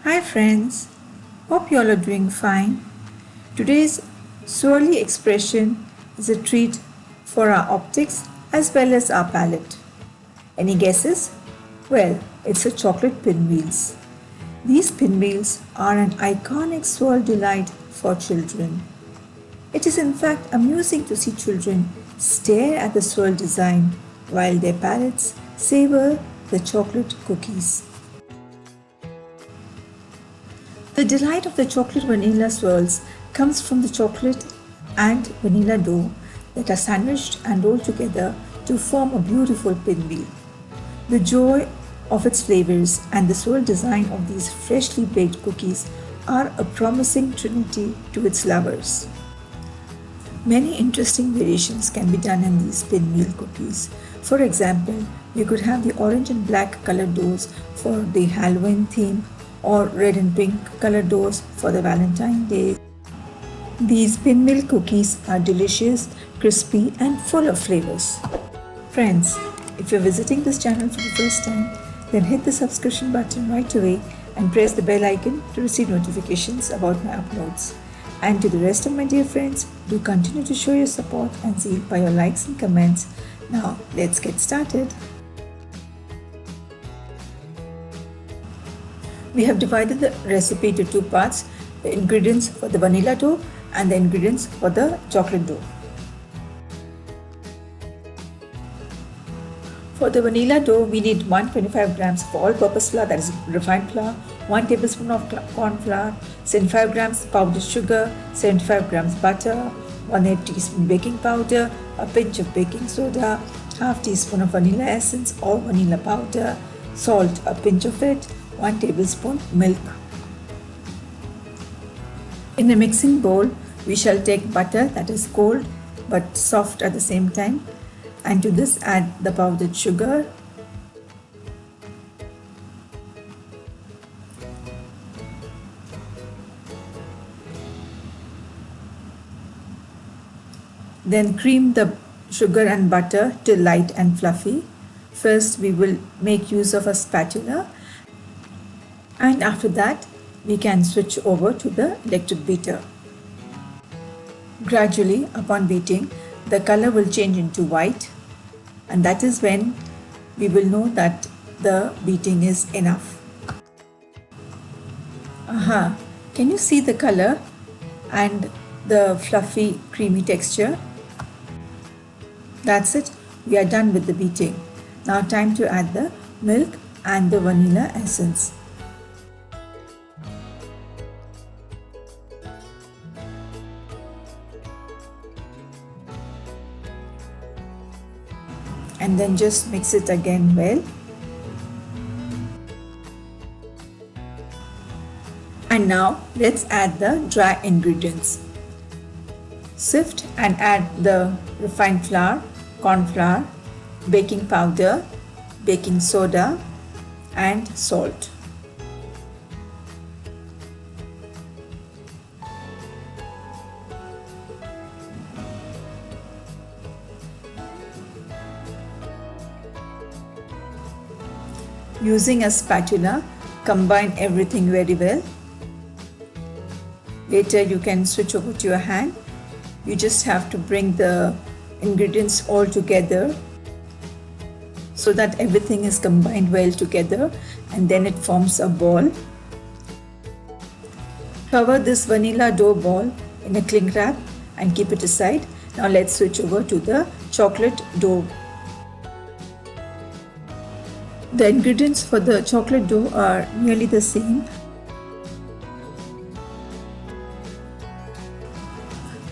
Hi friends, hope you all are doing fine. Today's swirly expression is a treat for our optics as well as our palate. Any guesses? Well, it's a chocolate pinwheels. These pinwheels are an iconic swirl delight for children. It is in fact amusing to see children stare at the swirl design while their palates savor the chocolate cookies. The delight of the chocolate vanilla swirls comes from the chocolate and vanilla dough that are sandwiched and rolled together to form a beautiful pinwheel. The joy of its flavors and the swirl design of these freshly baked cookies are a promising trinity to its lovers. Many interesting variations can be done in these pinwheel cookies. For example, you could have the orange and black colored doughs for the Halloween theme or red and pink colored doughs for the Valentine Day. These pinwheel cookies are delicious, crispy and full of flavors. Friends, if you're visiting this channel for the first time, then hit the subscription button right away and press the bell icon to receive notifications about my uploads. And to the rest of my dear friends, do continue to show your support and zeal by your likes and comments. Now, let's get started. We have divided the recipe into two parts, the ingredients for the vanilla dough and the ingredients for the chocolate dough. For the vanilla dough, we need 125 grams of all-purpose flour, that is refined flour, 1 tablespoon of corn flour, 75 grams powdered sugar, 75 grams butter, 1/8 teaspoon baking powder, a pinch of baking soda, half teaspoon of vanilla essence or vanilla powder, salt, a pinch of it, 1 tablespoon milk. In a mixing bowl, we shall take butter that is cold but soft at the same time, and to this add the powdered sugar, then cream the sugar and butter till light and fluffy. First we will make use of a spatula, and after that we can switch over to the electric beater. Gradually, upon beating, the color will change into white, and that is when we will know that the beating is enough. Can you see the color and the fluffy creamy texture? That's it, we are done with the beating. Now time to add the milk and the vanilla essence. And then just mix it again well. And now let's add the dry ingredients. Sift and add the refined flour, corn flour, baking powder, baking soda and salt. Using a spatula, combine everything very well. Later you can switch over to your hand. You just have to bring the ingredients all together so that everything is combined well together, and then it forms a ball. Cover this vanilla dough ball in a cling wrap and keep it aside. Now let's switch over to the chocolate dough. The ingredients for the chocolate dough are nearly the same,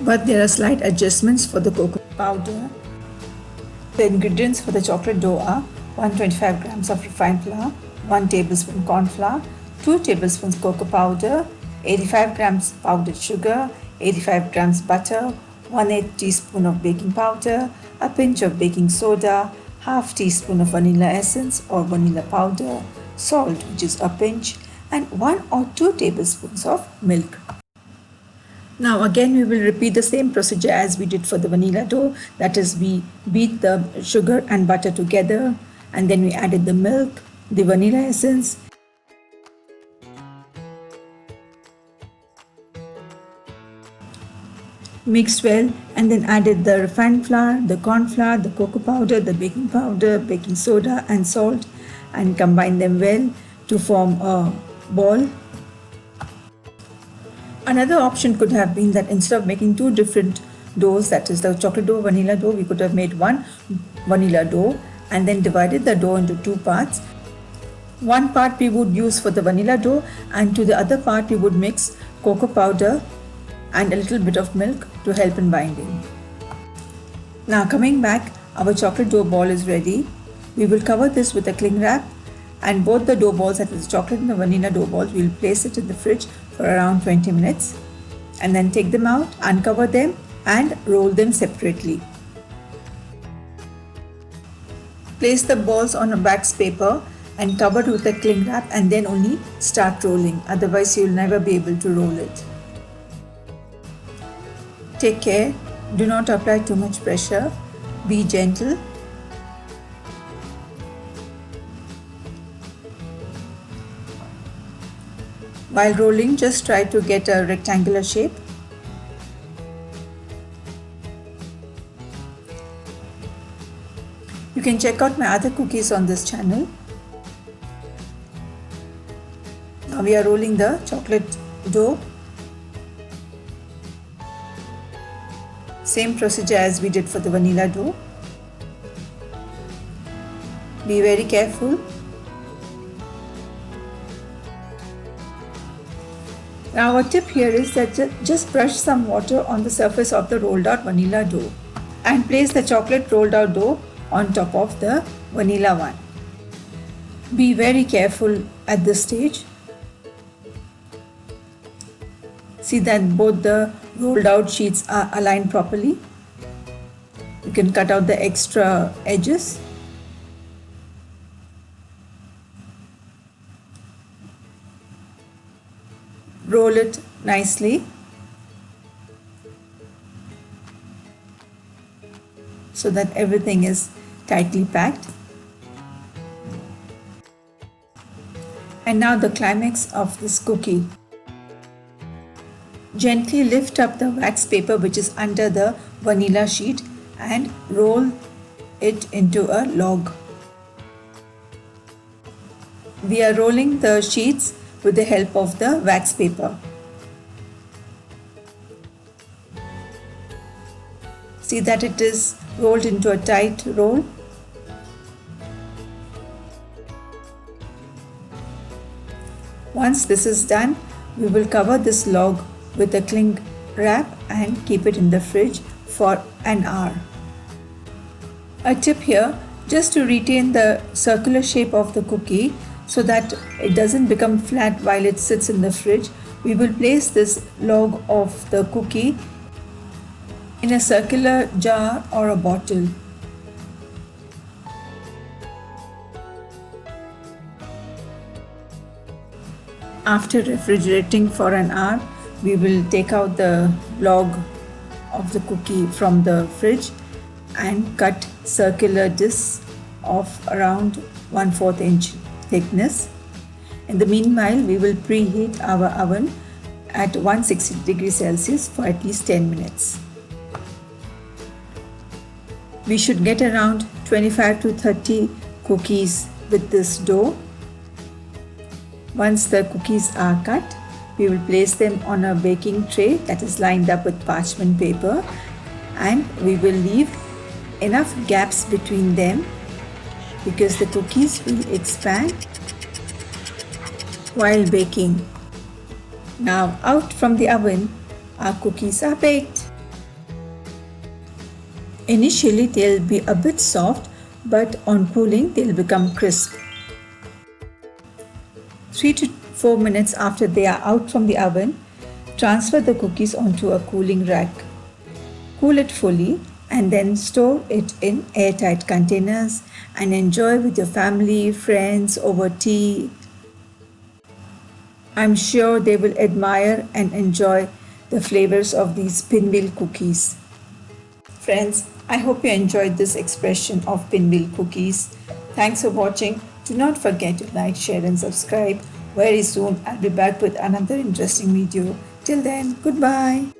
but there are slight adjustments for the cocoa powder. The ingredients for the chocolate dough are 125 grams of refined flour, 1 tablespoon corn flour, 2 tablespoons cocoa powder, 85 grams powdered sugar, 85 grams butter, 1/8 teaspoon of baking powder, a pinch of baking soda, half teaspoon of vanilla essence or vanilla powder, salt which is a pinch, and 1 or 2 tablespoons of milk. Now again we will repeat the same procedure as we did for the vanilla dough. That is, we beat the sugar and butter together, and then we added the milk, the vanilla essence, Mixed well and then added the refined flour, the corn flour, the cocoa powder, the baking powder, baking soda and salt and combined them well to form a ball. Another option could have been that instead of making two different doughs, that is the chocolate dough, vanilla dough, we could have made one vanilla dough and then divided the dough into two parts. One part we would use for the vanilla dough and to the other part we would mix cocoa powder and a little bit of milk to help in binding. Now coming back, our chocolate dough ball is ready. We will cover this with a cling wrap and both the dough balls, that is chocolate and the vanilla dough balls, we will place it in the fridge for around 20 minutes and then take them out, uncover them and roll them separately. Place the balls on a wax paper and cover it with a cling wrap and then only start rolling, otherwise you will never be able to roll it. Take care, do not apply too much pressure, be gentle. While rolling, just try to get a rectangular shape. You can check out my other cookies on this channel. Now we are rolling the chocolate dough. Same procedure as we did for the vanilla dough. Be very careful. Now our tip here is that just brush some water on the surface of the rolled out vanilla dough and place the chocolate rolled out dough on top of the vanilla one. Be very careful at this stage. See that both the rolled out sheets are aligned properly. You can cut out the extra edges. Roll it nicely so that everything is tightly packed. And now the climax of this cookie. Gently lift up the wax paper which is under the vanilla sheet and roll it into a log. We are rolling the sheets with the help of the wax paper. See that it is rolled into a tight roll. Once this is done, we will cover this log with a cling wrap and keep it in the fridge for an hour. A tip here, just to retain the circular shape of the cookie so that it doesn't become flat while it sits in the fridge, we will place this log of the cookie in a circular jar or a bottle. After refrigerating for an hour, we will take out the log of the cookie from the fridge and cut circular discs of around 1/4 inch thickness. In the meanwhile, we will preheat our oven at 160 degrees Celsius for at least 10 minutes. We should get around 25 to 30 cookies with this dough. Once the cookies are cut, we will place them on a baking tray that is lined up with parchment paper, and we will leave enough gaps between them because the cookies will expand while baking. Now out from the oven, our cookies are baked. Initially they'll be a bit soft, but on cooling they'll become crisp. 3 to 4 minutes after they are out from the oven, transfer the cookies onto a cooling rack. Cool it fully and then store it in airtight containers and enjoy with your family, friends over tea. I'm sure they will admire and enjoy the flavors of these pinwheel cookies. Friends, I hope you enjoyed this expression of pinwheel cookies. Thanks for watching. Do not forget to like, share and subscribe. Very soon I'll be back with another interesting video. Till then, goodbye.